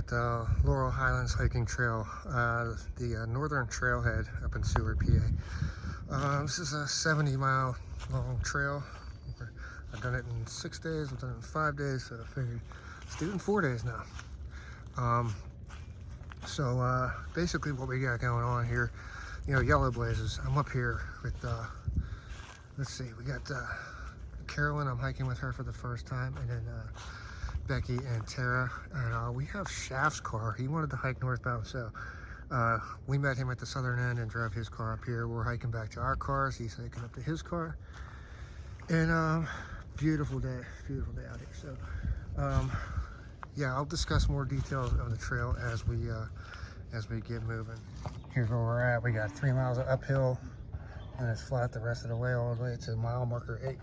at the Laurel Highlands Hiking Trail, the northern trailhead up in Seward, PA. This is a 70-mile long trail. I've done it in 6 days, I've done it in 5 days, so I figured let's do it in 4 days now. Basically what we got going on here, yellow blazes. I'm up here with, let's see, we got Carolyn, I'm hiking with her for the first time, and then Becky and Tara, and we have Shaft's car. He wanted to hike northbound, so we met him at the southern end and drove his car up here. We're hiking back to our cars. He's hiking up to his car, and beautiful day out here. So yeah, I'll discuss more details of the trail as we get moving. Here's where we're at. We got 3 miles of uphill, and it's flat the rest of the way, all the way to mile marker 8.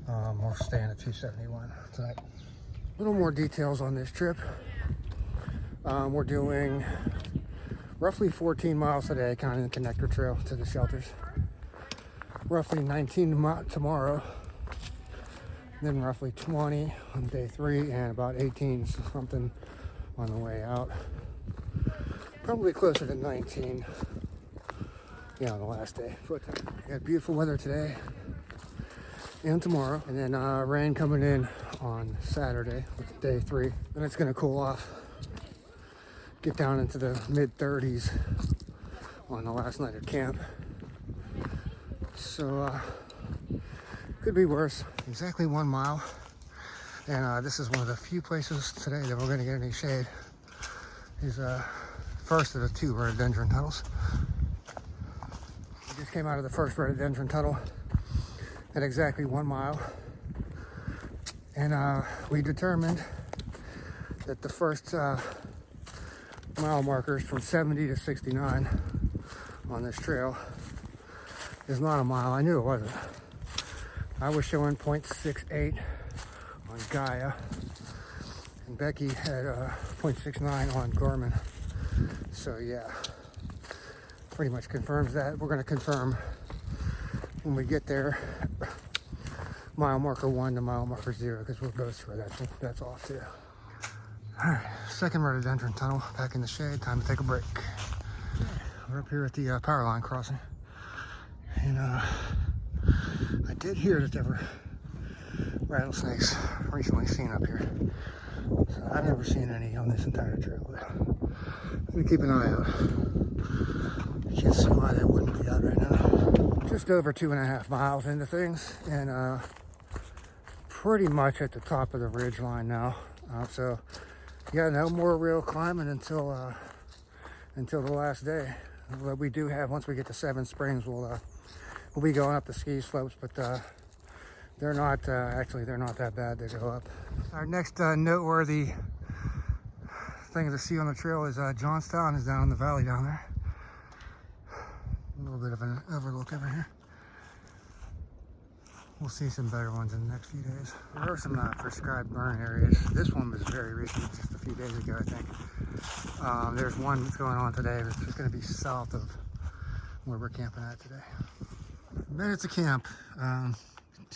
We're staying at 271 tonight. A little more details on this trip. We're doing roughly 14 miles today, counting the connector trail to the shelters. Roughly 19 tomorrow. Then roughly 20 on day 3 and about 18 something on the way out. Probably closer to 19, on the last day. But we got beautiful weather today and tomorrow, and then rain coming in on Saturday with day 3. Then it's gonna cool off, get down into the mid-30s on the last night of camp. So could be worse. Exactly 1 mile, and this is one of the few places today that we're gonna get any shade. Is first of the 2 rhododendron tunnels. We just came out of the first rhododendron tunnel at exactly 1 mile, and we determined that the first mile markers from 70 to 69 on this trail is not a mile. I knew it wasn't. I was showing 0.68 on Gaia, and Becky had 0.69 on Garmin. So yeah, pretty much confirms that. We're going to confirm when we get there, mile marker 1 to mile marker 0, because we're both sure that's off too. All right, second rhododendron tunnel, back in the shade. Time to take a break. We're up here at the power line crossing, and I did hear that there were rattlesnakes recently seen up here. So I've never seen any on this entire trail, but I'm gonna keep an eye out. I can't see why they wouldn't be out right now. Just over 2.5 miles into things, and pretty much at the top of the ridge line now. So yeah, no more real climbing until the last day. What we do have, once we get to Seven Springs, we'll be going up the ski slopes, but they're not that bad to go up. Our next noteworthy thing to see on the trail is Johnstown is down in the valley down there. A little bit of an overlook over here. We'll see some better ones in the next few days. There are some prescribed burn areas. This one was very recent, just a few days ago, I think. There's one that's going on today, but it's going to be south of where we're camping at today. Minutes of camp.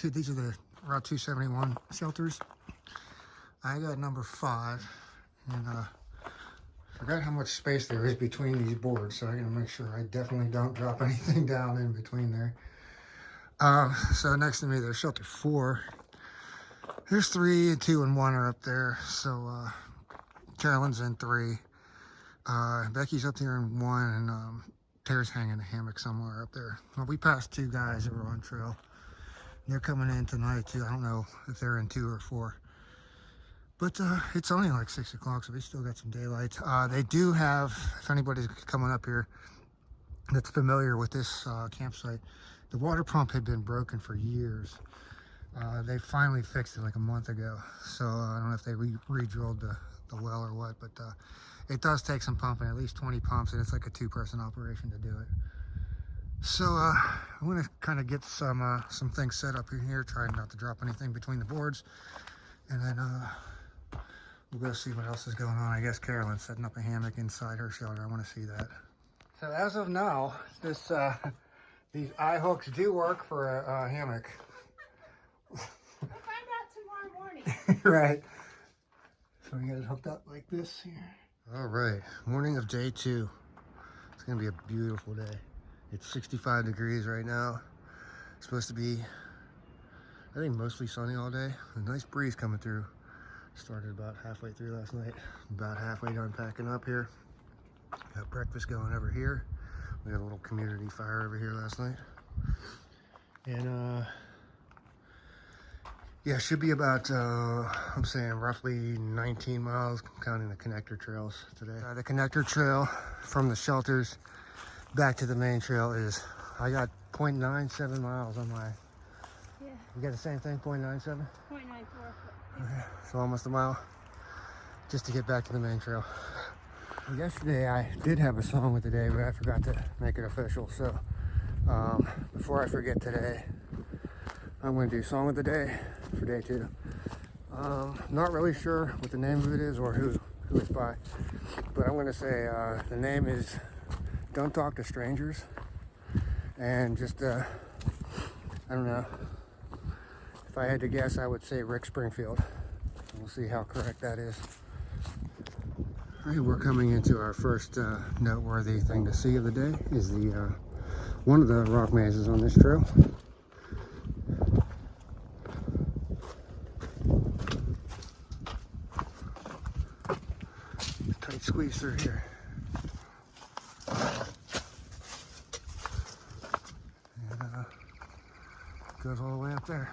These are the Route 271 shelters. I got number 5, and forgot how much space there is between these boards, so I'm gonna make sure I definitely don't drop anything down in between there. So next to me there's shelter 4. There's 3 and 2 and 1 are up there. So Carolyn's in 3. Becky's up there in 1, and Tara's hanging a hammock somewhere up there. Well, we passed 2 guys that were on trail. They're coming in tonight too. I don't know if they're in 2 or 4. But it's only like 6 o'clock, so we still got some daylight. They do have, if anybody's coming up here that's familiar with this campsite, the water pump had been broken for years. They finally fixed it like a month ago. So I don't know if they re-drilled the well or what, but it does take some pumping, at least 20 pumps, and it's like a 2-person operation to do it. So I'm gonna kind of get some things set up in here, trying not to drop anything between the boards, and then we'll go see what else is going on. I guess Carolyn's setting up a hammock inside her shelter. I want to see that. So as of now, these eye hooks do work for a hammock. We'll find out tomorrow morning. Right. So we got it hooked up like this here. All right, morning of day 2. It's gonna be a beautiful day. It's 65 degrees right now. It's supposed to be, I think, mostly sunny all day. A nice breeze coming through. Started about halfway through last night. About halfway done packing up here. Got breakfast going over here. We had a little community fire over here last night. And yeah, should be about, I'm saying roughly 19 miles, counting the connector trails today. The connector trail from the shelters back to the main trail is, I got 0.97 miles on my, yeah. You got the same thing, 0.97? 0.94. Okay, so almost a mile, just to get back to the main trail. Yesterday I did have a song with the day, but I forgot to make it official. So before I forget today, I'm going to do song of the day for day 2. Not really sure what the name of it is or who it's by, but I'm going to say the name is Don't Talk to Strangers. And just, I don't know, if I had to guess, I would say Rick Springfield. We'll see how correct that is. All right, we're coming into our first noteworthy thing to see of the day is the one of the rock mazes on this trail. Tight squeeze through here. And goes all the way up there.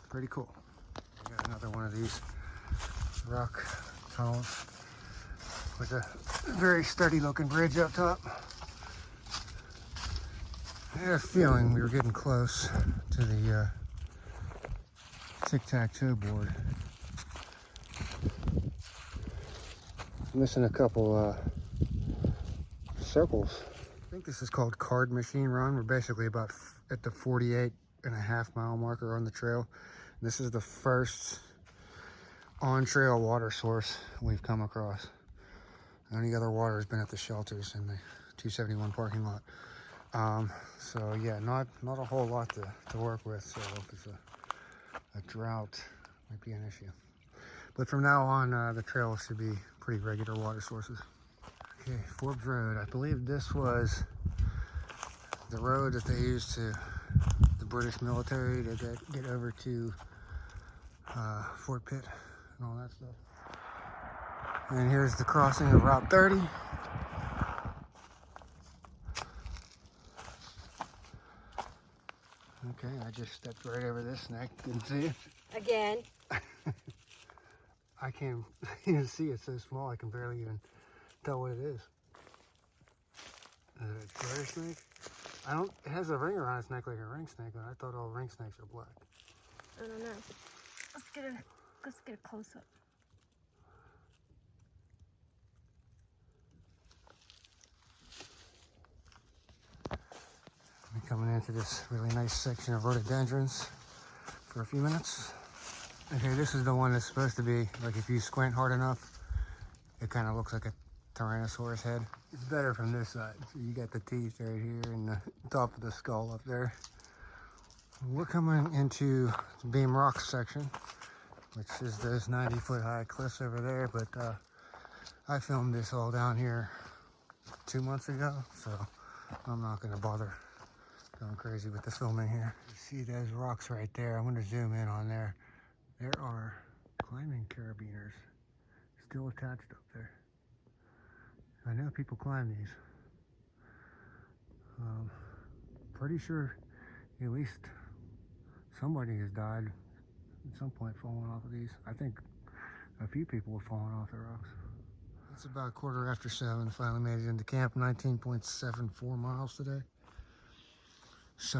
Pretty cool. We got another one of these rock tunnels with a very sturdy looking bridge up top. I had a feeling we were getting close to the tic-tac-toe board. Missing a couple circles. I think this is called Card Machine Run. We're basically about at the 48.5 mile marker on the trail. This is the first on-trail water source we've come across. Any other water has been at the shelters in the 271 parking lot. So yeah, not a whole lot to work with. So if it's a drought, might be an issue. But from now on, the trail should be pretty regular water sources. Okay, Forbes Road. I believe this was the road that they used to the British military to get over to Fort Pitt and all that stuff. And here's the crossing of Route 30. Okay, I just stepped right over this snake. Didn't see it. Again. I can't even see it. It's so small I can barely even tell what it is. Is it a garter snake? It has a ring around its neck like a ring snake, but I thought all ring snakes are black. I don't know. Let's get a close up. We're coming into this really nice section of rhododendrons for a few minutes. Okay, this is the one that's supposed to be, like, if you squint hard enough, it kind of looks like a Tyrannosaurus head. It's better from this side. So you got the teeth right here and the top of the skull up there. We're coming into the Beam Rocks section, which is those 90-foot high cliffs over there, but I filmed this all down here 2 months ago, so I'm not going to bother going crazy with the filming here. You see those rocks right there. I'm going to zoom in on there. There are climbing carabiners still attached up there. I know people climb these. Pretty sure at least somebody has died at some point falling off of these. I think a few people have fallen off the rocks. It's about 7:15. Finally made it into camp. 19.74 miles today. So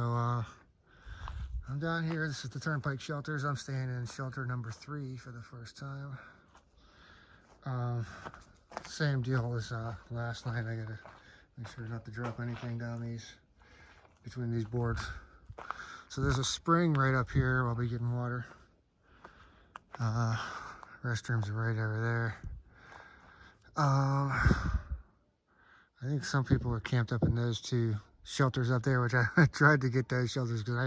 I'm down here. This is the Turnpike Shelters. I'm staying in shelter number 3 for the first time. Same deal as last night. I gotta make sure not to drop anything down between these boards. So there's a spring right up here. I'll be getting water. Restrooms are right over there. I think some people are camped up in those 2 shelters up there, which I tried to get those shelters because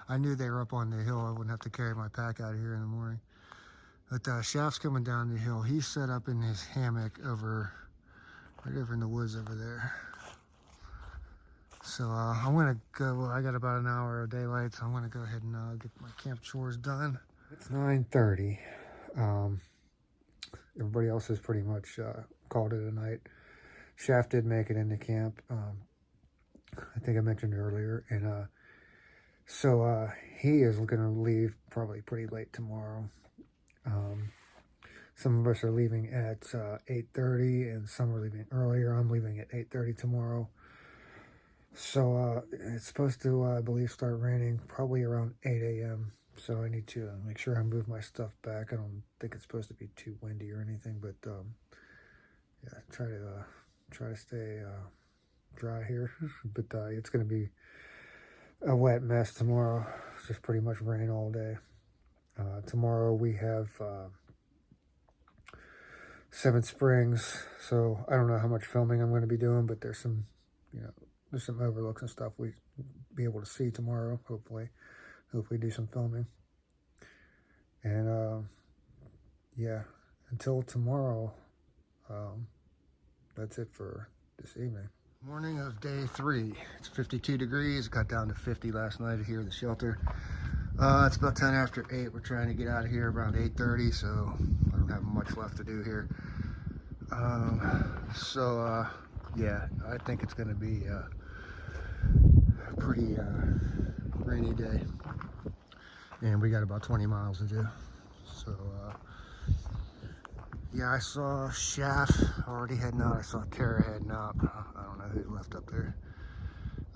I knew they were up on the hill. I wouldn't have to carry my pack out here in the morning. But Shaft's coming down the hill. He's set up in his hammock over, right over in the woods over there. So I'm gonna go, well, I got about an hour of daylight, so I'm gonna go ahead and get my camp chores done. It's 9:30. Everybody else has pretty much called it a night. Shaft did make it into camp. I think I mentioned earlier. And so he is gonna leave probably pretty late tomorrow. Some of us are leaving at 8:30 and some are leaving earlier. I'm leaving at 8:30 tomorrow. So it's supposed to, I believe, start raining probably around 8 a.m. So I need to make sure I move my stuff back. I don't think it's supposed to be too windy or anything, but yeah, try to stay dry here. But it's going to be a wet mess tomorrow. It's just pretty much rain all day. Tomorrow we have Seven Springs, so I don't know how much filming I'm going to be doing, but there's some, there's some overlooks and stuff we'll be able to see tomorrow, hopefully do some filming. And yeah, until tomorrow, that's it for this evening. Morning of day 3. It's 52 degrees. Got down to 50 last night here at the shelter. It's about 10 after 8. We're trying to get out of here around 8:30, so I don't have much left to do here. Yeah, I think it's going to be a pretty rainy day. And we got about 20 miles to do. So, yeah, I saw Shaft already heading out. I saw Tara heading out. I don't know who's left up there.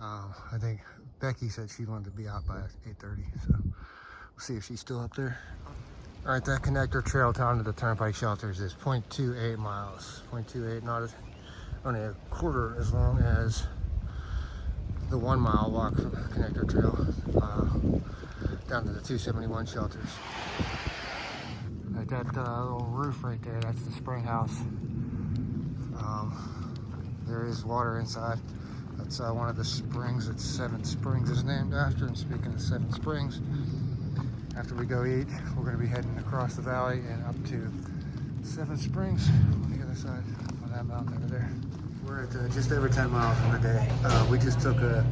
I think Becky said she wanted to be out by 8:30, so we'll see if she's still up there. All right, that connector trail down to the turnpike shelters is 0.28 miles. 0.28, only a quarter as long as the 1 mile walk from the connector trail down to the 271 shelters. Like that little roof right there, that's the spring house. There is water inside. That's one of the springs that Seven Springs is named after. And speaking of Seven Springs, after we go eat, we're going to be heading across the valley and up to Seven Springs on the other side of that mountain over there. We're at just over 10 miles in the day. We just took a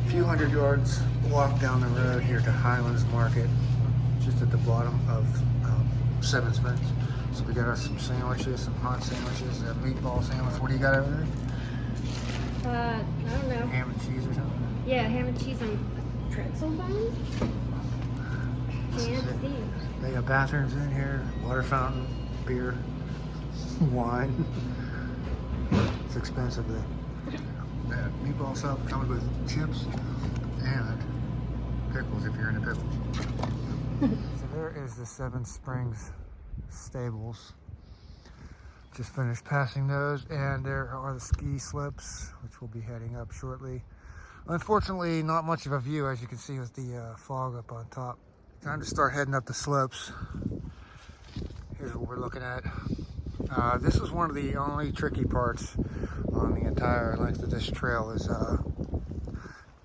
few hundred yards walk down the road here to Highlands Market, just at the bottom of Seven Springs. So we got us some sandwiches, some hot sandwiches, a meatball sandwich. What do you got over there? I don't know. Ham and cheese or something? Yeah, ham and cheese on pretzel bun. Can't see. They got bathrooms in here, water fountain, beer, wine. It's expensive though. That meatball sub comes with chips and pickles if you're into pickles. So there is the Seven Springs stables. Just finished passing those, and there are the ski slips, which we'll be heading up shortly. Unfortunately, not much of a view, as you can see with the fog up on top. Time to start heading up the slopes. Here's what we're looking at. This is one of the only tricky parts on the entire length of this trail, is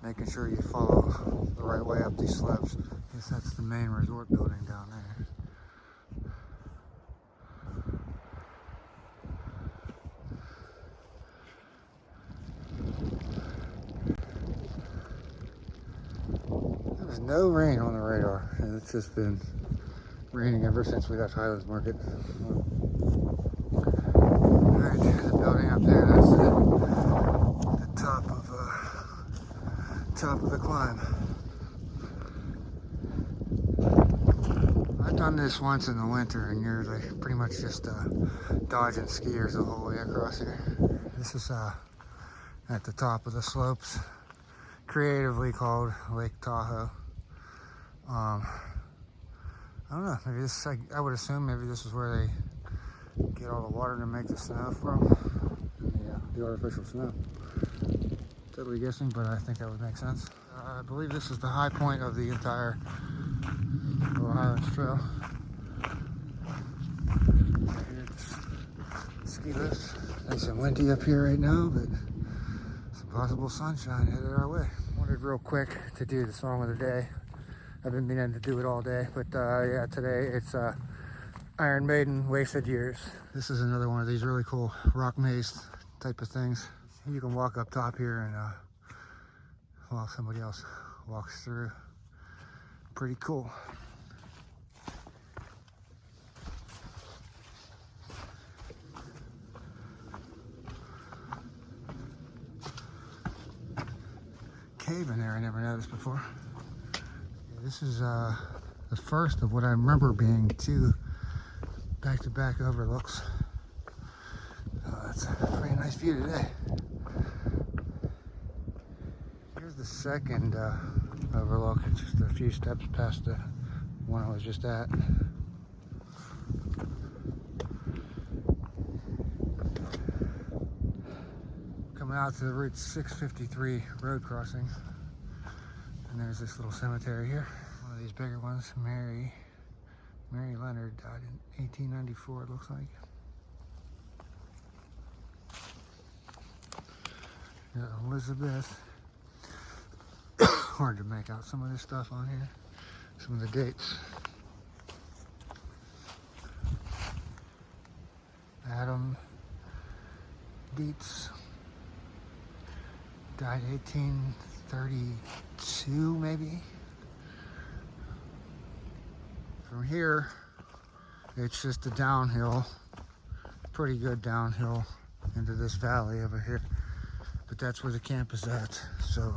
making sure you follow the right way up these slopes. I guess that's the main resort building down there. There's no rain on the radar, and it's just been raining ever since we left Highlands Market. Alright, the building up there, that's the top of the climb. I've done this once in the winter, and you're like pretty much just dodging skiers the whole way across here. This is at the top of the slopes, creatively called Lake Tahoe. I don't know, maybe this, I would assume maybe this is where they get all the water to make the snow from, the artificial snow. Totally guessing, but I think that would make sense. I believe this is the high point of the entire Laurel Highlands Trail. Here's ski lifts. Nice and windy up here right now, but some possible sunshine headed our way. I wanted real quick to do the song of the day. I've been meaning to do it all day, but yeah, today it's Iron Maiden, Wasted Years. This is another one of these really cool rock maze type of things. You can walk up top here and while somebody else walks through. Pretty cool. Cave in there I never noticed before. This is the first of what I remember being two back-to-back overlooks. That's a pretty nice view today. Here's the second overlook, just a few steps past the one I was just at. Coming out to the Route 653 road crossing. And there's this little cemetery here. One of these bigger ones. Mary Leonard died in 1894, it looks like. Yeah, Elizabeth. Hard to make out some of this stuff on here. Some of the dates. Adam Dietz died 1832 maybe. From here, it's just a downhill, pretty good downhill into this valley over here. But that's where the camp is at. So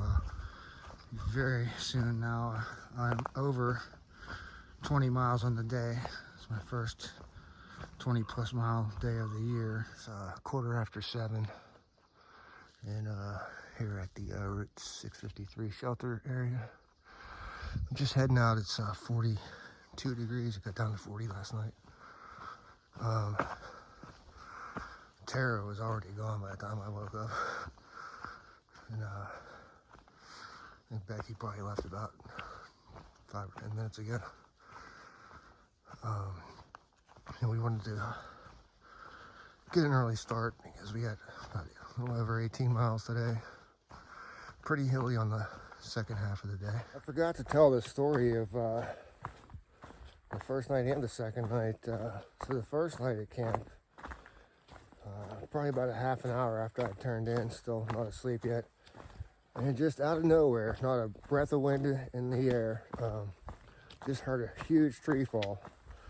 very soon now, I'm over 20 miles on the day. It's my first 20 plus mile day of the year. It's 7:15 and here at the Route 653 shelter area. I'm just heading out. It's 42 degrees. It got down to 40 last night. Tara was already gone by the time I woke up. And I think Becky probably left about 5 or 10 minutes ago. And we wanted to get an early start because we had about a little over 18 miles today. Pretty hilly on the second half of the day. I forgot to tell the story of the first night and the second night. So the first night at camp, probably about a half an hour after I turned in, still not asleep yet. And just out of nowhere, not a breath of wind in the air, just heard a huge tree fall.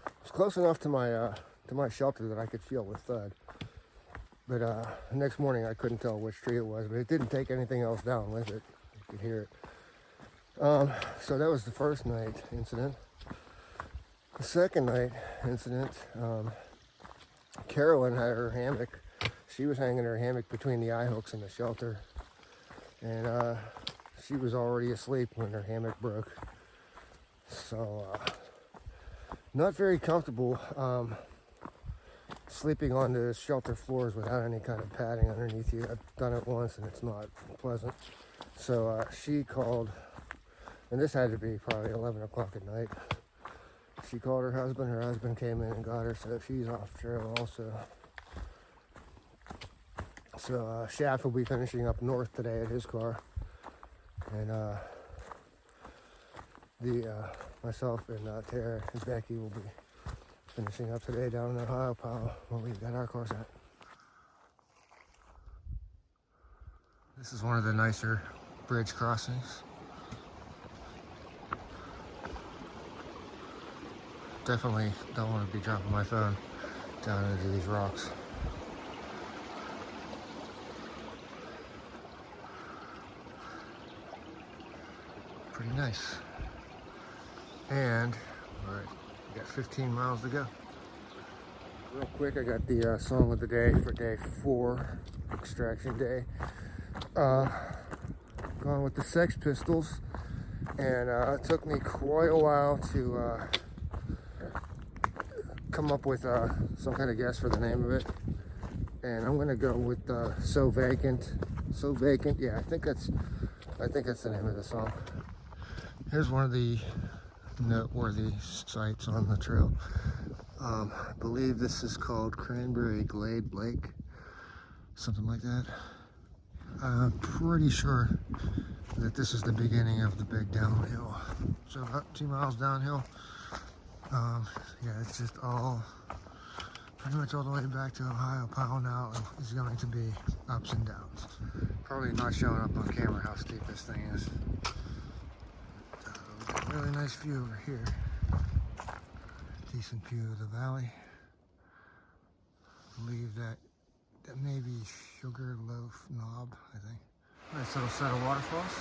It was close enough to my shelter that I could feel the thud. But the next morning I couldn't tell which tree it was, but it didn't take anything else down with it. You could hear it. So that was the first night incident. The second night incident, Carolyn had her hammock. She was hanging her hammock between the eye hooks in the shelter. And she was already asleep when her hammock broke. So, not very comfortable sleeping on the shelter floors without any kind of padding underneath you. I've done it once and it's not pleasant. So she called, and this had to be probably 11 o'clock at night. She called her husband came in and got her, so she's off trail also. So Shaft will be finishing up north today at his car. And myself and Tara and Becky will be finishing up today down in Ohio Pile where we got our cars at. This is one of the nicer bridge crossings. Definitely don't want to be dropping my phone down into these rocks. Pretty nice. And, all right, we got 15 miles to go. Real quick, I got the song of the day for day 4, extraction day. Going with the Sex Pistols, and it took me quite a while to come up with some kind of guess for the name of it. And I'm gonna go with So Vacant. So Vacant, yeah, I think that's the name of the song. Here's one of the noteworthy sites on the trail. I believe this is called Cranberry Glade Lake, something like that. I'm pretty sure that this is the beginning of the big downhill. So about 2 miles downhill, Yeah, it's just all pretty much all the way back to Ohio. Pile now is going to be ups and downs. Probably not showing up on camera how steep this thing is. We got a really nice view over here. Decent view of the valley. I believe that may be Sugar Loaf Knob, I think. Nice little set of waterfalls.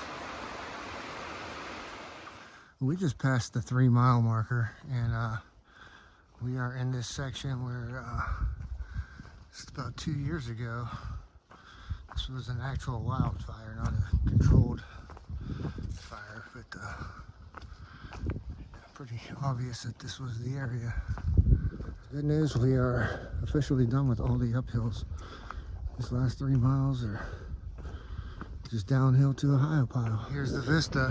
We just passed the 3-mile marker, and we are in this section where just about 2 years ago, this was an actual wildfire, not a controlled fire, but pretty obvious that this was the area. Good news, we are officially done with all the uphills. This last 3 miles are just downhill to Ohio Pile. Here's the vista.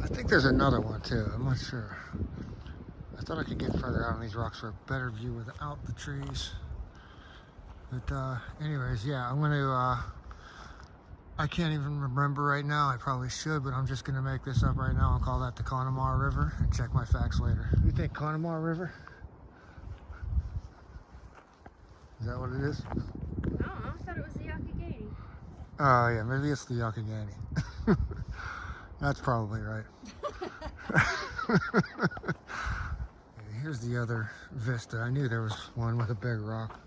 I think there's another one too, I'm not sure. I thought I could get further out on these rocks for a better view without the trees. But anyways, yeah, I'm gonna, I can't even remember right now. I probably should, but I'm just gonna make this up right now and call that the Connemara River and check my facts later. What do you think, Connemara River? Is that what it is? I don't know. I thought it was the Youghiogheny. Oh yeah, maybe it's the Youghiogheny. That's probably right. Here's the other vista. I knew there was one with a big rock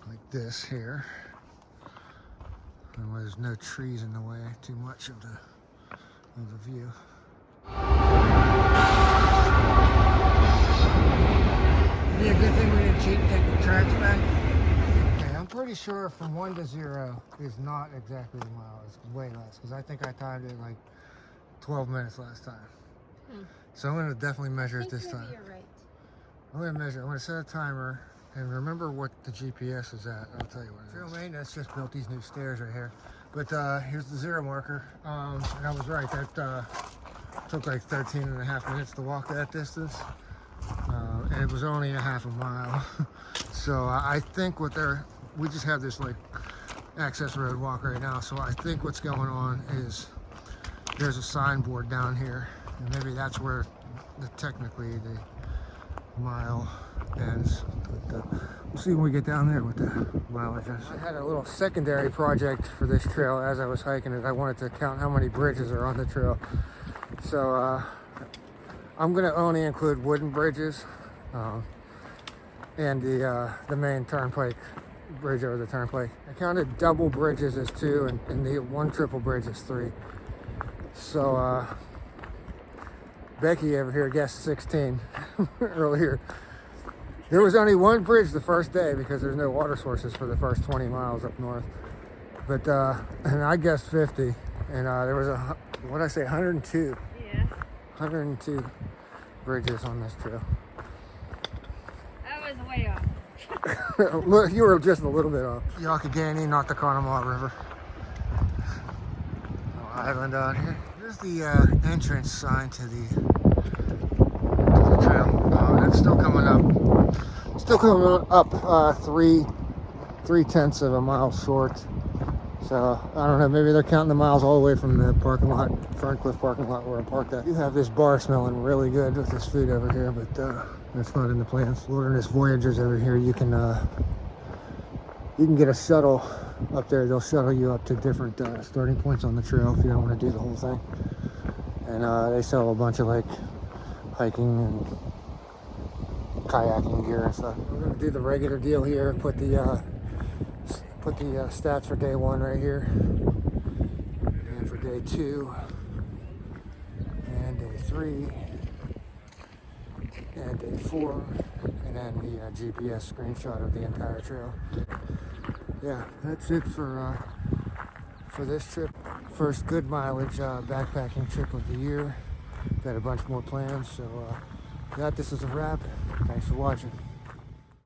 like this here. And where there's no trees in the way too much of the view. It'd be a good thing we didn't cheat and take the tracks back. Okay, I'm pretty sure from 1 to 0 is not exactly a mile. It's way less, because I think I timed it like 12 minutes last time. So I'm going to definitely measure it this time. You're right. I'm going to measure. I'm going to set a timer and remember what the GPS is at. I'll tell you what it is. Trail maintenance just built these new stairs right here. But here's the 0 marker. And I was right. That took like 13.5 minutes to walk that distance. And it was only a half a mile. So I think we just have this like access road walk right now. So I think what's going on is there's a signboard down here. And maybe that's where technically the mile ends. But we'll see when we get down there what the mileage is. I had a little secondary project for this trail as I was hiking it. I wanted to count how many bridges are on the trail. So I'm going to only include wooden bridges and the main turnpike bridge over the turnpike. I counted double bridges as 2 and the one triple bridge as 3. So Becky over here guessed 16 earlier. There was only one bridge the first day because there's no water sources for the first 20 miles up north. But and I guessed 50, and there was what did I say, 102? Yeah. 102 bridges on this trail. That was way off. Look, you were just a little bit off. Youghiogheny, not the Connemara River. Island out here. Here's the entrance sign to the trail. It's still coming up. Still coming up 3/10 of a mile short. So I don't know. Maybe they're counting the miles all the way from the parking lot, Ferncliff parking lot where I parked at. You have this bar smelling really good with this food over here, but that's not in the plans. Wilderness Voyagers over here. You can get a shuttle up there. They'll shuttle you up to different starting points on the trail if you don't want to do the whole thing. And they sell a bunch of like hiking and kayaking gear and stuff. We're gonna do the regular deal here. Put the stats for day 1 right here, and for day 2, and day 3, and day 4, and then the GPS screenshot of the entire trail. Yeah, that's it for this trip. First good mileage backpacking trip of the year. Got a bunch more plans, so this is a wrap. Thanks for watching.